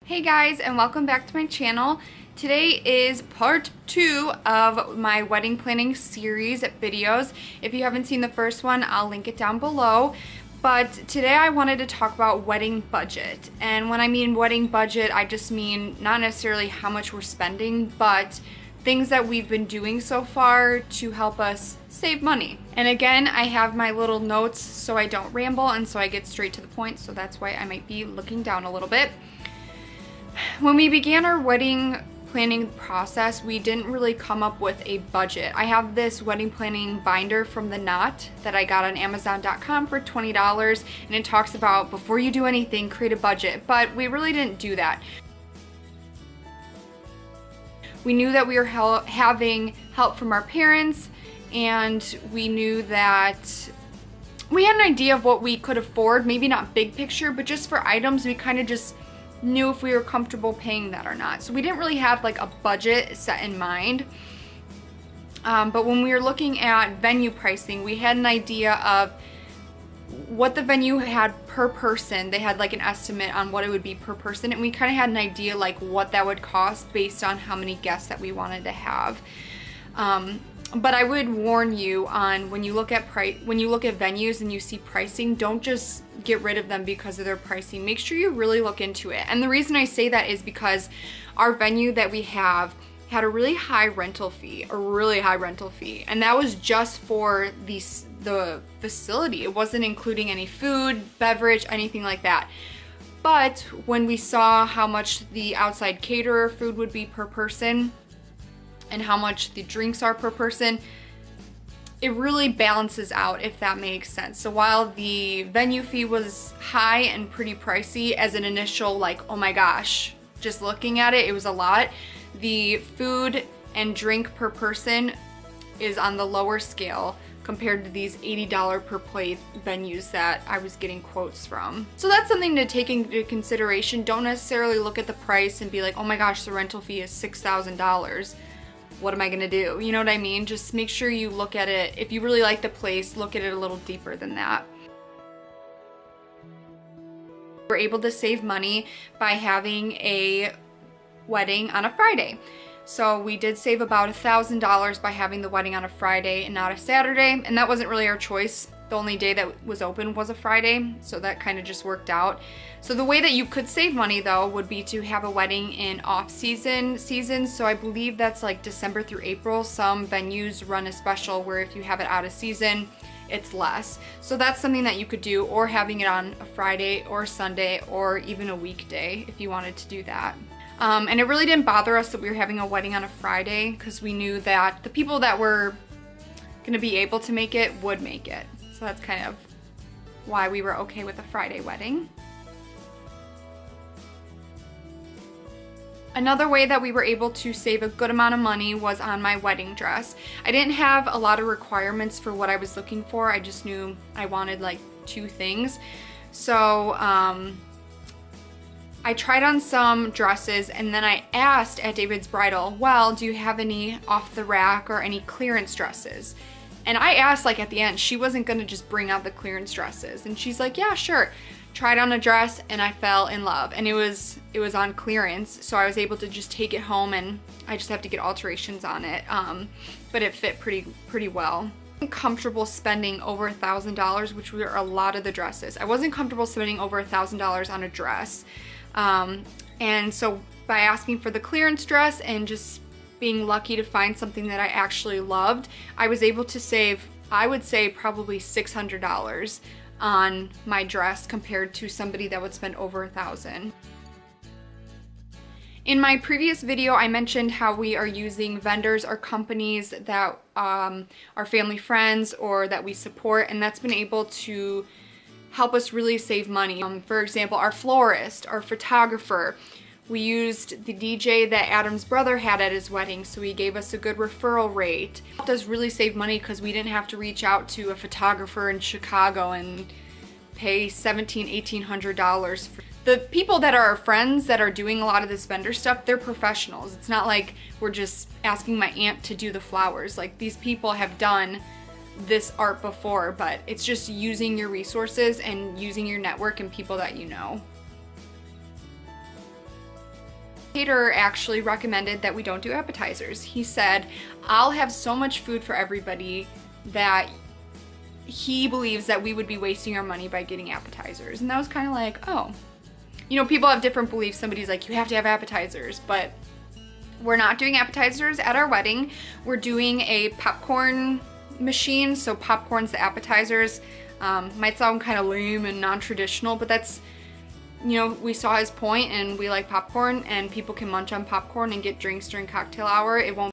Hey guys, and welcome back to my channel. Today is part 2 of my wedding planning series videos. If you haven't seen the first one, I'll link it down below. But today I wanted to talk about wedding budget. And when I mean wedding budget, I just mean not necessarily how much we're spending, but things that we've been doing so far to help us save money. And again, I have my little notes so I don't ramble and so I get straight to the point, so that's why I might be looking down a little bit. When we began our wedding planning process, we didn't really come up with a budget. I have this wedding planning binder from The Knot that I got on Amazon.com for $20, and it talks about before you do anything, create a budget, but we really didn't do that. We knew that we were having help from our parents, and we knew that we had an idea of what we could afford, maybe not big picture, but just for items, we kind of just knew if we were comfortable paying that or not. So we didn't really have like a budget set in mind. But when we were looking at venue pricing, we had an idea of what the venue had per person. They had like an estimate on what it would be per person, and we kind of had an idea like what that would cost based on how many guests that we wanted to have. But I would warn you on when you look at venues and you see pricing, don't just get rid of them because of their pricing. Make sure you really look into it. And the reason I say that is because our venue that we have had a really high rental fee, and that was just for the facility. It wasn't including any food, beverage, anything like that. But when we saw how much the outside caterer food would be per person and how much the drinks are per person, it really balances out, if that makes sense. So while the venue fee was high and pretty pricey as an initial like, oh my gosh, just looking at it, it was a lot, the food and drink per person is on the lower scale compared to these $80 per plate venues that I was getting quotes from. So that's something to take into consideration. Don't necessarily look at the price and be like, oh my gosh, the rental fee is $6,000. What am I gonna do? You know what I mean? Just make sure you look at it. If you really like the place, look at it a little deeper than that. We're able to save money by having a wedding on a Friday. So we did save about $1,000 by having the wedding on a Friday and not a Saturday, and that wasn't really our choice. The only day that was open was a Friday, so that kind of just worked out. So the way that you could save money though would be to have a wedding in off-season seasons. So I believe that's like December through April. Some venues run a special where if you have it out of season, it's less. So that's something that you could do, or having it on a Friday or Sunday or even a weekday if you wanted to do that. And it really didn't bother us that we were having a wedding on a Friday because we knew that the people that were gonna be able to make it would make it. So that's kind of why we were okay with a Friday wedding. Another way that we were able to save a good amount of money was on my wedding dress. I didn't have a lot of requirements for what I was looking for. I just knew I wanted like 2 things. So I tried on some dresses, and then I asked at David's Bridal, well, do you have any off the rack or any clearance dresses? And I asked like at the end, she wasn't gonna just bring out the clearance dresses. And she's like, yeah, sure. Tried on a dress and I fell in love, and it was on clearance. So I was able to just take it home, and I just have to get alterations on it. But it fit pretty well. I'm comfortable spending over $1,000, which were a lot of the dresses. I wasn't comfortable spending over $1,000 on a dress. And so by asking for the clearance dress and just being lucky to find something that I actually loved, I was able to save, I would say, probably $600 on my dress compared to somebody that would spend over $1,000. In my previous video, I mentioned how we are using vendors or companies that are family friends or that we support, and that's been able to help us really save money. For example, our florist, our photographer. We used the DJ that Adam's brother had at his wedding, so he gave us a good referral rate. It helped us really save money because we didn't have to reach out to a photographer in Chicago and pay $1,700, $1,800. The people that are our friends that are doing a lot of this vendor stuff, they're professionals. It's not like we're just asking my aunt to do the flowers. Like, these people have done this art before, but it's just using your resources and using your network and people that you know. caterer actually recommended that we don't do appetizers. He said, I'll have so much food for everybody that he believes that we would be wasting our money by getting appetizers. And that was kind of like, oh. You know, people have different beliefs. Somebody's like, you have to have appetizers, but we're not doing appetizers at our wedding. We're doing a popcorn machine, so popcorn's the appetizers. Might sound kind of lame and non-traditional, but that's, you know, we saw his point and we like popcorn, and people can munch on popcorn and get drinks during cocktail hour. It won't